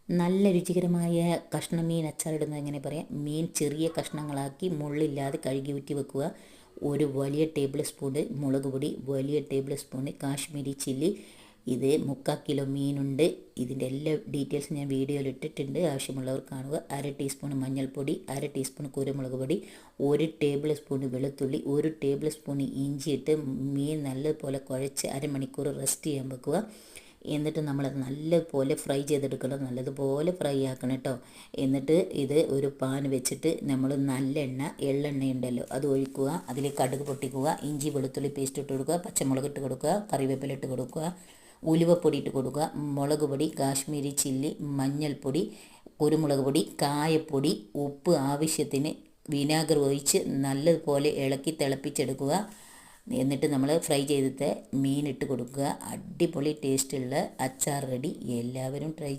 നല്ല രുചികരമായ കഷ്ണമീൻ അച്ചാറിടുന്നത് എങ്ങനെ പറയാം. മീൻ ചെറിയ കഷ്ണങ്ങളാക്കി മുള്ളില്ലാതെ കഴുകി ഊറ്റി വെക്കുക. ഒരു വലിയ ടേബിൾ സ്പൂൺ മുളക് പൊടി, വലിയ ടേബിൾ സ്പൂൺ കാശ്മീരി ചില്ലി. ഇത് 3/4 കിലോ മീനുണ്ട്. ഇതിൻ്റെ എല്ലാ ഡീറ്റെയിൽസും ഞാൻ വീഡിയോയിൽ ഇട്ടിട്ടുണ്ട്, ആവശ്യമുള്ളവർ കാണുക. 1/2 ടീസ്പൂൺ മഞ്ഞൾപ്പൊടി, 1/2 ടീസ്പൂൺ കുരുമുളക് പൊടി, 1 ടേബിൾ സ്പൂൺ വെളുത്തുള്ളി, 1 ടേബിൾ സ്പൂൺ ഇഞ്ചി ഇട്ട് മീൻ നല്ലപോലെ കുഴച്ച് അരമണിക്കൂർ റെസ്റ്റ് ചെയ്യാൻ വെക്കുക. എന്നിട്ട് നമ്മളത് നല്ലപോലെ ഫ്രൈ ചെയ്തെടുക്കണം. നല്ലതുപോലെ ഫ്രൈ ആക്കണം കേട്ടോ. എന്നിട്ട് ഇത് ഒരു പാൻ വെച്ചിട്ട് നമ്മൾ നല്ലെണ്ണ, എള്ളെണ്ണ ഉണ്ടല്ലോ, അത് ഒഴിക്കുക. അതിലേക്ക് കടുക് പൊട്ടിക്കുക, ഇഞ്ചി വെളുത്തുള്ളി പേസ്റ്റ് ഇട്ട് കൊടുക്കുക, പച്ചമുളക് ഇട്ട് കൊടുക്കുക, കറിവേപ്പില ഇട്ട് കൊടുക്കുക, ഉലുവപ്പൊടി ഇട്ട് കൊടുക്കുക, മുളക് പൊടി, കാശ്മീരി ചില്ലി, മഞ്ഞൾപ്പൊടി, കുരുമുളക് പൊടി, കായപ്പൊടി, ഉപ്പ് ആവശ്യത്തിന്, വിനാഗിരി ഒഴിച്ച് നല്ലതുപോലെ ഇളക്കി തിളപ്പിച്ചെടുക്കുക. എന്നിട്ട് നമ്മൾ ഫ്രൈ ചെയ്തിട്ട് മീനിട്ട് കൊടുക്കുക. അടിപൊളി ടേസ്റ്റുള്ള അച്ചാർ റെഡി. എല്ലാവരും ട്രൈ